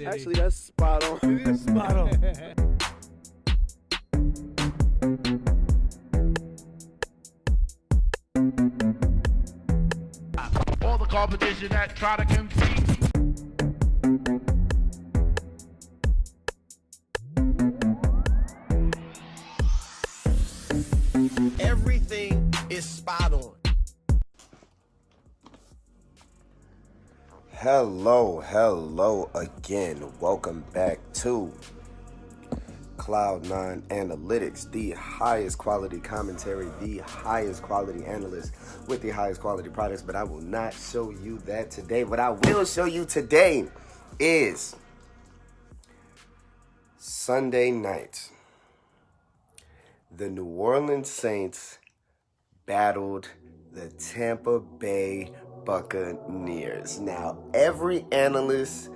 Actually, that's spot on. It is spot on. All the competition that try to compete. Everything is spot on. Hello again. Welcome back to Cloud9 Analytics, the highest quality commentary, the highest quality analyst with the highest quality products, but I will not show you that today. What I will show you today is Sunday night. The New Orleans Saints battled the Tampa Bay Buccaneers. Now, every analyst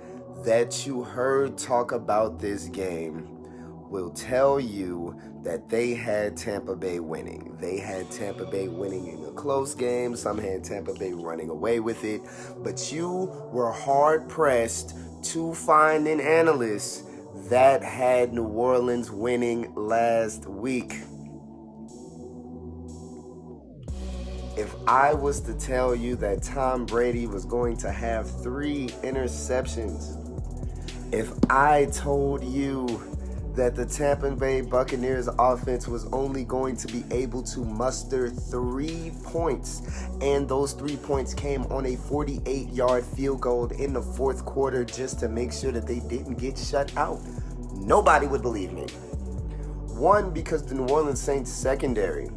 that you heard talk about this game will tell you that they had Tampa Bay winning. They had Tampa Bay winning in a close game. Some had Tampa Bay running away with it. But you were hard-pressed to find an analyst that had New Orleans winning last week. If I was to tell you that Tom Brady was going to have 3 interceptions, if I told you that the Tampa Bay Buccaneers offense was only going to be able to muster 3 points, and those 3 points came on a 48-yard field goal in the fourth quarter just to make sure that they didn't get shut out, nobody would believe me. One, because the New Orleans Saints secondary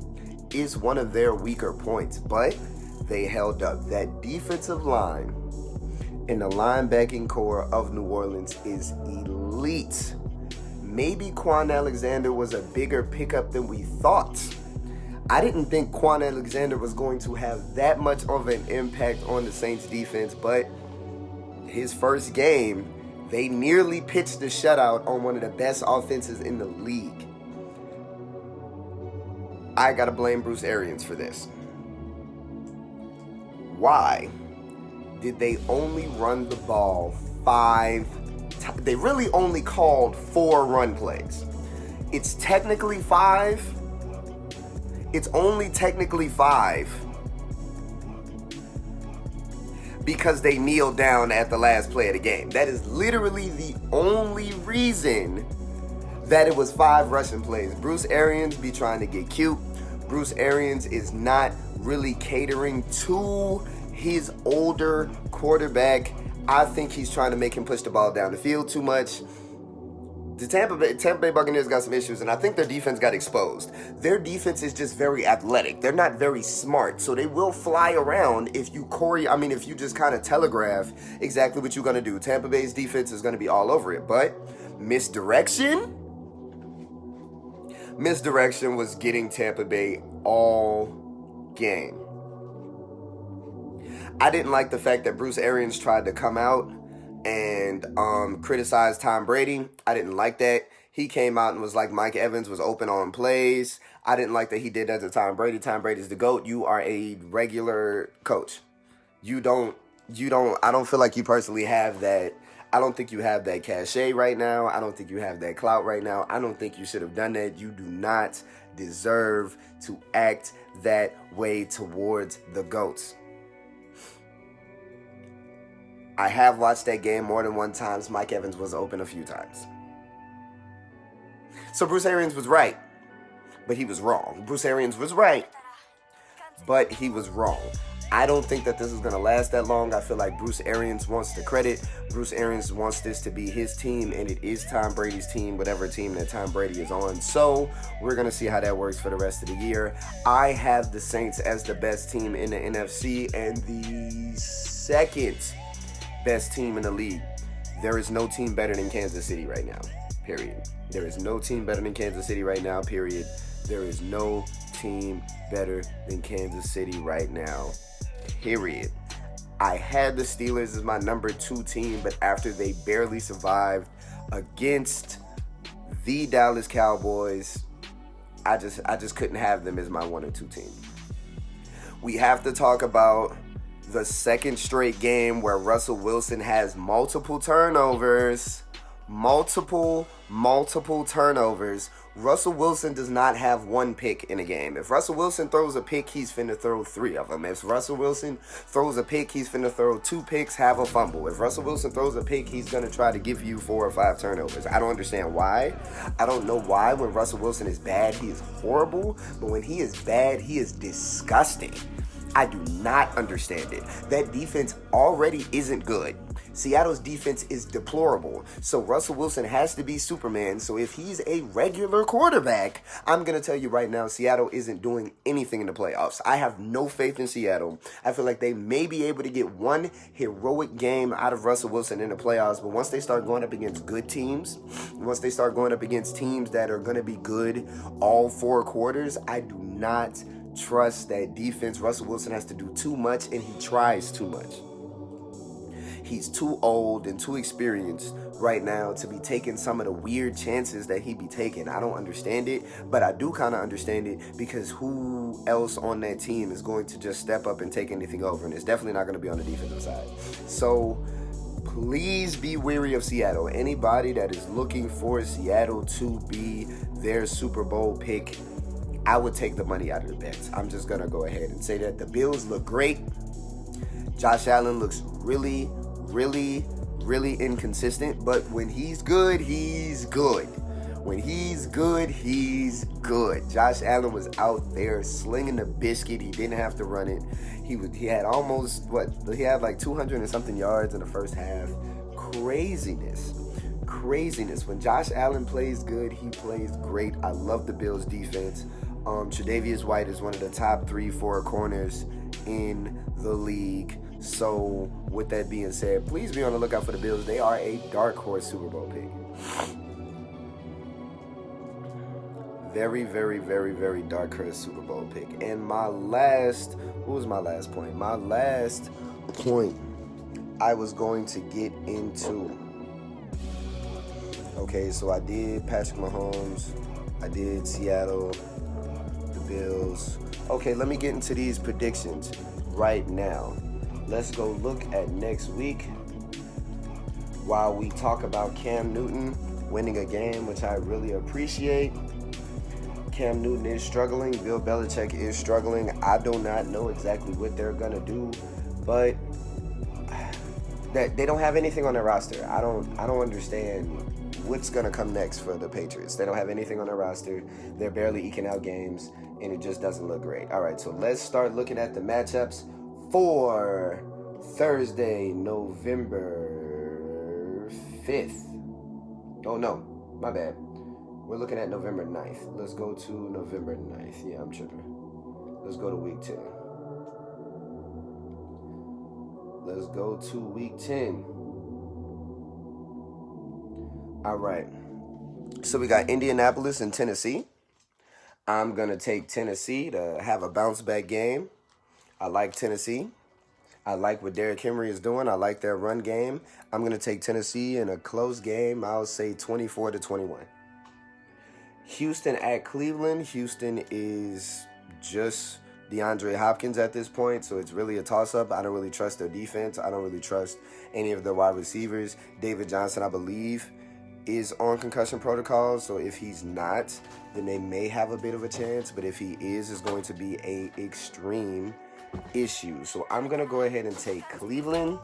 is one of their weaker points, but they held up. That defensive line and the linebacking core of New Orleans is elite. Maybe Quan Alexander was a bigger pickup than we thought. I didn't think Quan Alexander was going to have that much of an impact on the Saints defense, but his first game, they nearly pitched a shutout on one of the best offenses in the league. I gotta blame Bruce Arians for this. Why did they only run the ball 5 times? They really only called 4 run plays. It's technically 5. It's only technically 5 because they kneeled down at the last play of the game. That is literally the only reason that it was 5 rushing plays. Bruce Arians be trying to get cute. Bruce Arians is not really catering to his older quarterback. I think he's trying to make him push the ball down the field too much. The Tampa Bay Buccaneers got some issues, and I think their defense got exposed. Their defense is just very athletic. They're not very smart, so they will fly around if you just kind of telegraph exactly what you're going to do. Tampa Bay's defense is going to be all over it, but misdirection was getting Tampa Bay all game. I didn't like the fact that Bruce Arians tried to come out and criticize Tom Brady. I didn't like that. He came out and was like Mike Evans was open on plays. I didn't like that he did that to Tom Brady. Tom Brady's the GOAT. You are a regular coach. I don't feel like you personally have that. I don't think you have that cachet right now. I don't think you have that clout right now. I don't think you should have done that. You do not deserve to act that way towards the GOATs. I have watched that game more than one time. Mike Evans was open a few times. So Bruce Arians was right, but he was wrong. Bruce Arians was right, but he was wrong. I don't think that this is going to last that long. I feel like Bruce Arians wants the credit. Bruce Arians wants this to be his team, and it is Tom Brady's team, whatever team that Tom Brady is on. So we're going to see how that works for the rest of the year. I have the Saints as the best team in the NFC and the second best team in the league. There is no team better than Kansas City right now, period. There is no team better than Kansas City right now, period. There is no team better than Kansas City right now, period. I had the Steelers as my number 2 team, but after they barely survived against the Dallas Cowboys, I just couldn't have them as my 1 or 2 team. We have to talk about the second straight game where Russell Wilson has multiple turnovers. Multiple turnovers. Russell Wilson does not have one pick in a game. If Russell Wilson throws a pick, he's finna throw 3 of them. If Russell Wilson throws a pick, he's finna throw 2 picks, have a fumble. If Russell Wilson throws a pick, he's gonna try to give you 4 or 5 turnovers. I don't understand why. I don't know why when Russell Wilson is bad, he is horrible. But when he is bad, he is disgusting. I do not understand it. That defense already isn't good. Seattle's defense is deplorable. So Russell Wilson has to be Superman. So if he's a regular quarterback, I'm going to tell you right now, Seattle isn't doing anything in the playoffs. I have no faith in Seattle. I feel like they may be able to get one heroic game out of Russell Wilson in the playoffs. But once they start going up against good teams, once they start going up against teams that are going to be good all 4 quarters, I do not trust that defense. Russell Wilson has to do too much, and he tries too much. He's too old and too experienced right now to be taking some of the weird chances that he be taking. I don't understand it, but I do kind of understand it because who else on that team is going to just step up and take anything over? And it's definitely not going to be on the defensive side. So please be wary of Seattle. Anybody that is looking for Seattle to be their Super Bowl pick, I would take the money out of the bets. I'm just going to go ahead and say that the Bills look great. Josh Allen looks really inconsistent, but when he's good, he's good. When he's good, he's good. Josh Allen was out there slinging the biscuit. He didn't have to run it. He had almost, he had like 200 and something yards in the first half. Craziness. When Josh Allen plays good, he plays great. I love the Bills defense. Tre'Davious White is one of the top 3-4 corners in the league. So with that being said, please be on the lookout for the Bills. They are a dark horse Super Bowl pick. Very dark horse Super Bowl pick. And what was my last point? My last point I was going to get into. Okay, so I did Patrick Mahomes. I did Seattle, the Bills. Okay, let me get into these predictions right now. Let's go look at next week while we talk about Cam Newton winning a game, which I really appreciate. Cam Newton is struggling. Bill Belichick is struggling. I do not know exactly what they're going to do, but they don't have anything on their roster. I don't understand what's going to come next for the Patriots. They don't have anything on their roster. They're barely eking out games, and it just doesn't look great. All right, so let's start looking at the matchups for Thursday, November 5th. Oh, no, my bad. We're looking at November 9th. Let's go to November 9th. Yeah, I'm tripping. Let's go to week 10. Let's go to week 10. All right. So we got Indianapolis and Tennessee. I'm going to take Tennessee to have a bounce back game. I like Tennessee. I like what Derrick Henry is doing. I like their run game. I'm going to take Tennessee in a close game. I'll say 24-21. Houston at Cleveland. Houston is just DeAndre Hopkins at this point, so it's really a toss-up. I don't really trust their defense. I don't really trust any of their wide receivers. David Johnson, I believe, is on concussion protocol, so if he's not, then they may have a bit of a chance, but if he is, it's going to be an extreme issue. So I'm going to go ahead and take Cleveland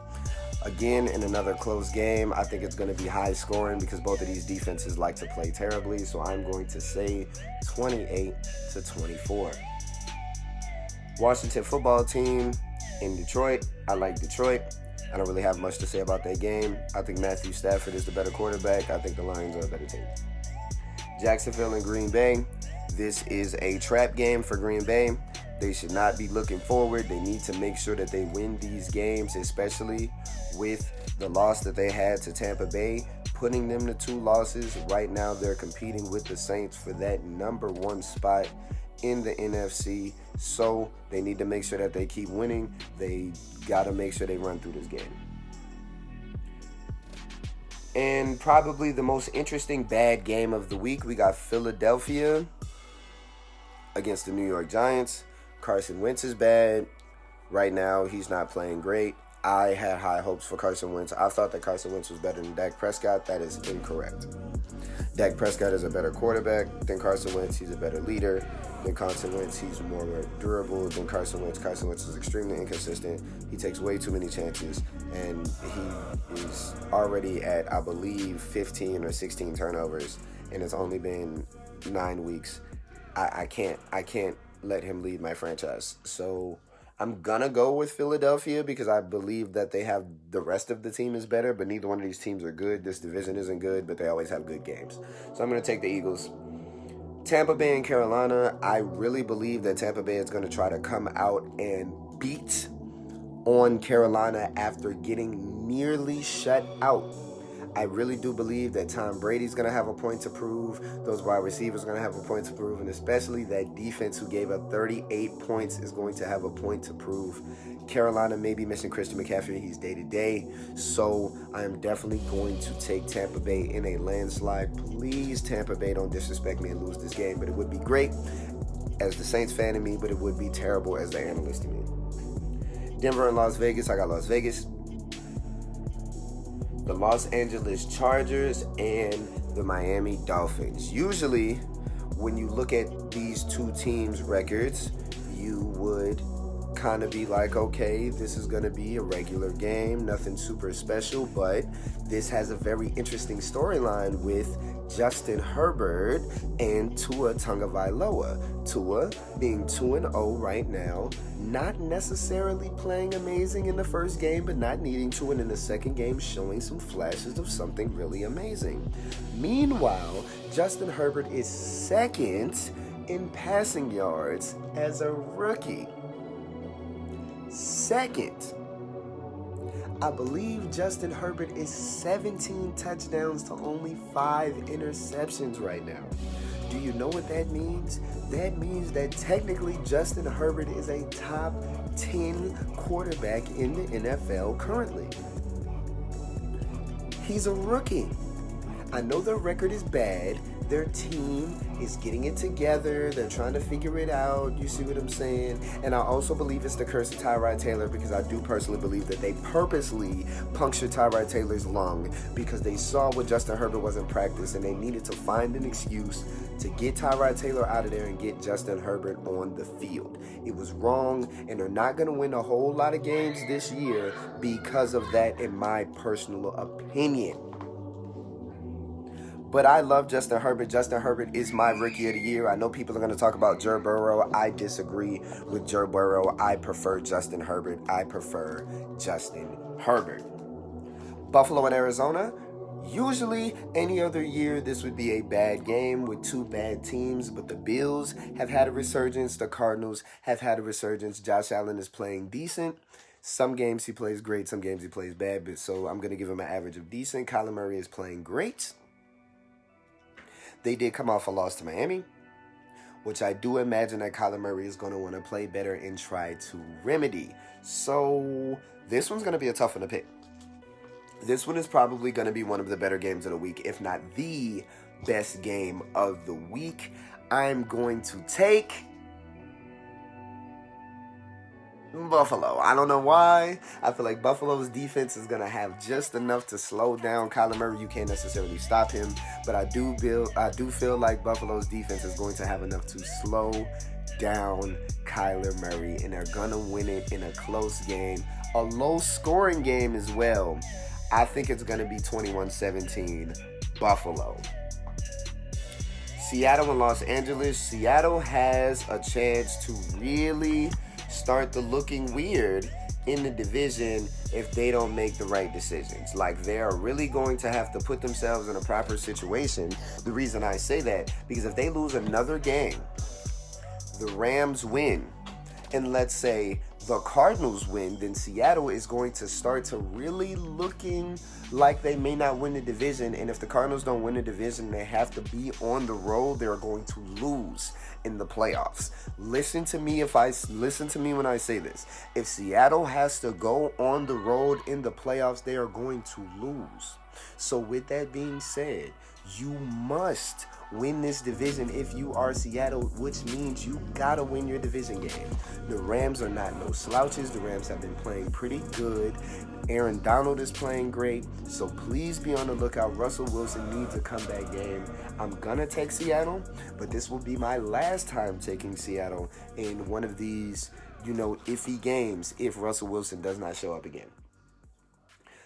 again in another close game. I think it's going to be high scoring because both of these defenses like to play terribly, so I'm going to say 28-24. Washington football team in Detroit. I like Detroit. I don't really have much to say about that game. I think Matthew Stafford is the better quarterback. I think the Lions are a better team. Jacksonville and Green Bay. This is a trap game for Green Bay. They should not be looking forward. They need to make sure that they win these games, especially with the loss that they had to Tampa Bay, putting them to 2 losses. Right now, they're competing with the Saints for that number 1 spot in the NFC. So they need to make sure that they keep winning. They got to make sure they run through this game. And probably the most interesting bad game of the week, we got Philadelphia against the New York Giants. Carson Wentz is bad. Right now, he's not playing great. I had high hopes for Carson Wentz. I thought that Carson Wentz was better than Dak Prescott. That is incorrect. Dak Prescott is a better quarterback than Carson Wentz. He's a better leader than Carson Wentz. He's more durable than Carson Wentz. Carson Wentz is extremely inconsistent. He takes way too many chances, and he is already at, I believe, 15 or 16 turnovers, and it's only been 9 weeks. I can't let him lead my franchise. So I'm gonna go with Philadelphia because I believe that they have the rest of the team is better, but neither one of these teams are good. This division isn't good, but they always have good games. So I'm gonna take the Eagles. Tampa Bay and Carolina, I really believe that Tampa Bay is gonna try to come out and beat on Carolina after getting nearly shut out. I really do believe that Tom Brady's going to have a point to prove. Those wide receivers are going to have a point to prove. And especially that defense who gave up 38 points is going to have a point to prove. Carolina may be missing Christian McCaffrey. He's day-to-day. So I am definitely going to take Tampa Bay in a landslide. Please, Tampa Bay, don't disrespect me and lose this game. But it would be great as the Saints fan in me, but it would be terrible as the analyst in me. Denver and Las Vegas. I got Las Vegas. The Los Angeles Chargers and the Miami Dolphins. Usually, when you look at these two teams' records, you would kind of be like, okay, this is going to be a regular game, nothing super special, but this has a very interesting storyline with Justin Herbert and Tua Tagovailoa. Tua being 2-0 right now, not necessarily playing amazing in the first game, but not needing to, and in the second game showing some flashes of something really amazing. Meanwhile, Justin Herbert is second in passing yards as a rookie. Second. I believe Justin Herbert is 17 touchdowns to only 5 interceptions right now. Do you know what that means? That means that technically Justin Herbert is a top 10 quarterback in the NFL currently. He's a rookie. I know their record is bad. Their team is getting it together. They're trying to figure it out. You see what I'm saying? And I also believe it's the curse of Tyrod Taylor because I do personally believe that they purposely punctured Tyrod Taylor's lung because they saw what Justin Herbert was in practice and they needed to find an excuse to get Tyrod Taylor out of there and get Justin Herbert on the field. It was wrong, and they're not going to win a whole lot of games this year because of that, in my personal opinion. But I love Justin Herbert. Justin Herbert is my rookie of the year. I know people are going to talk about Joe Burrow. I disagree with Joe Burrow. I prefer Justin Herbert. Buffalo and Arizona. Usually, any other year, this would be a bad game with two bad teams, but the Bills have had a resurgence. The Cardinals have had a resurgence. Josh Allen is playing decent. Some games he plays great, some games he plays bad, but so I'm going to give him an average of decent. Kyler Murray is playing great. They did come off a loss to Miami, which I do imagine that Kyler Murray is going to want to play better and try to remedy. So this one's going to be a tough one to pick. This one is probably going to be one of the better games of the week, if not the best game of the week. I'm going to take Buffalo. I don't know why. I feel like Buffalo's defense is going to have just enough to slow down Kyler Murray. You can't necessarily stop him, but I do feel like Buffalo's defense is going to have enough to slow down Kyler Murray, and they're going to win it in a close game, a low-scoring game as well. I think it's going to be 21-17 Buffalo. Seattle and Los Angeles. Seattle has a chance to really start the looking weird in the division if they don't make the right decisions. Like, they are really going to have to put themselves in a proper situation. The reason I say that, because if they lose another game, the Rams win, and let's say the Cardinals win, then Seattle is going to start to really looking like they may not win the division. And if the Cardinals don't win the division, they have to be on the road. They're going to lose in the playoffs. Listen to me when I say this. If Seattle has to go on the road in the playoffs, they are going to lose. So with that being said, You must win this division if you are Seattle, which means you gotta win your division game. The Rams are not no slouches. The Rams have been playing pretty good. Aaron Donald is playing great, so please be on the lookout. Russell Wilson needs a comeback game. I'm gonna take Seattle, but this will be my last time taking Seattle in one of these, iffy games if Russell Wilson does not show up again.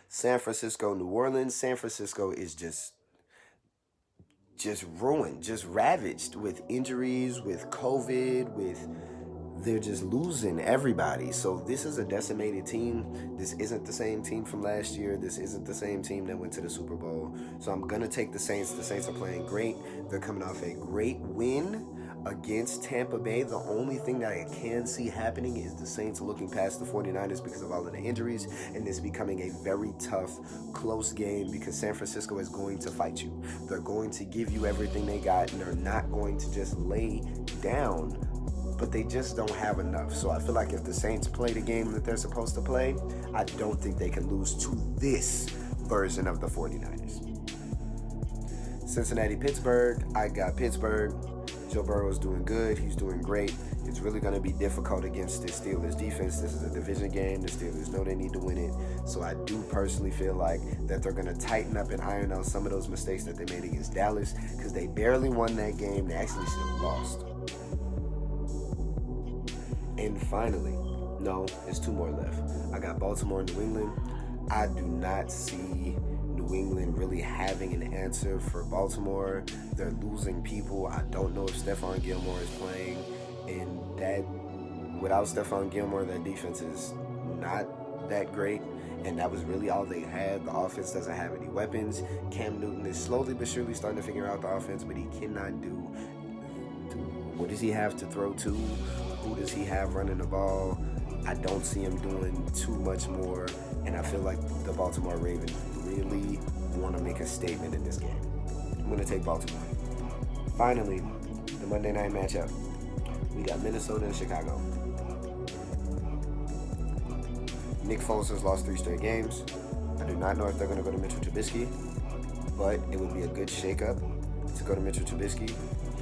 San Francisco, New Orleans. San Francisco is just ruined, just ravaged with injuries, with COVID, they're just losing everybody. So this is a decimated team. This isn't the same team from last year. This isn't the same team that went to the Super Bowl. So I'm going to take the Saints. The Saints are playing great. They're coming off a great win against Tampa Bay. The only thing that I can see happening is the Saints looking past the 49ers because of all of the injuries, and this becoming a very tough, close game because San Francisco is going to fight you. They're going to give you everything they got, and they're not going to just lay down, but they just don't have enough. So I feel like if the Saints play the game that they're supposed to play, I don't think they can lose to this version of the 49ers. Cincinnati, Pittsburgh. I got Pittsburgh. Joe Burrow's doing good. He's doing great. It's really going to be difficult against this Steelers defense. This is a division game. The Steelers know they need to win it. So I do personally feel like that they're going to tighten up and iron out some of those mistakes that they made against Dallas because they barely won that game. They actually still lost. And finally, no, there's two more left. I got Baltimore and New England. I do not see New England really having an answer for Baltimore. They're losing people. I don't know if Stephon Gilmore is playing, and that without Stephon Gilmore, that defense is not that great, and that was really all they had. The offense doesn't have any weapons. Cam Newton is slowly but surely starting to figure out the offense, but he cannot do what does he have to throw to? Who does he have running the ball? I don't see him doing too much more, and I feel like the Baltimore Ravens really want to make a statement in this game. I'm going to take Baltimore. Finally, the Monday night matchup. We got Minnesota and Chicago. Nick Foles has lost 3 straight games. I do not know if they're going to go to Mitchell Trubisky, but it would be a good shakeup to go to Mitchell Trubisky.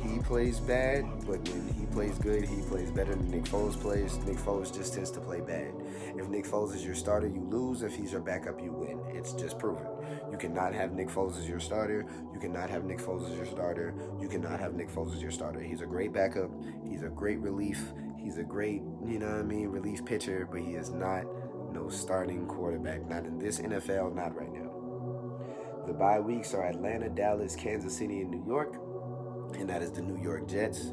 He plays bad, but when he plays good, he plays better than Nick Foles plays. Nick Foles just tends to play bad. If Nick Foles is your starter, you lose. If he's your backup, you win. It's just proven. You cannot have Nick Foles as your starter. You cannot have Nick Foles as your starter. You cannot have Nick Foles as your starter. He's a great backup. He's a great relief. He's a great, relief pitcher, but he is not no starting quarterback. Not in this NFL, not right now. The bye weeks are Atlanta, Dallas, Kansas City, and New York. And that is the New York Jets.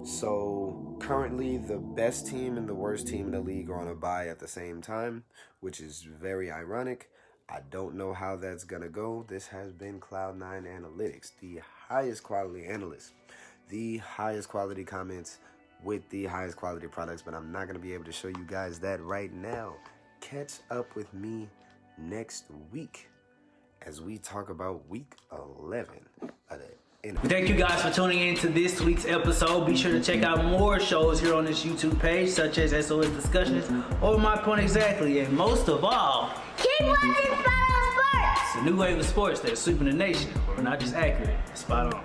So currently the best team and the worst team in the league are on a bye at the same time, which is very ironic. I don't know how that's going to go. This has been Cloud9 Analytics, the highest quality analysts, the highest quality comments with the highest quality products, but I'm not going to be able to show you guys that right now. Catch up with me next week as we talk about week 11 of that. Thank you guys for tuning in to this week's episode. Be sure to check out more shows here on this YouTube page, such as SOS Discussions or My Point Exactly. And most of all, keep watching Spot on Sports! it's a new wave of sports that's sweeping the nation. We're not just accurate, it's spot on.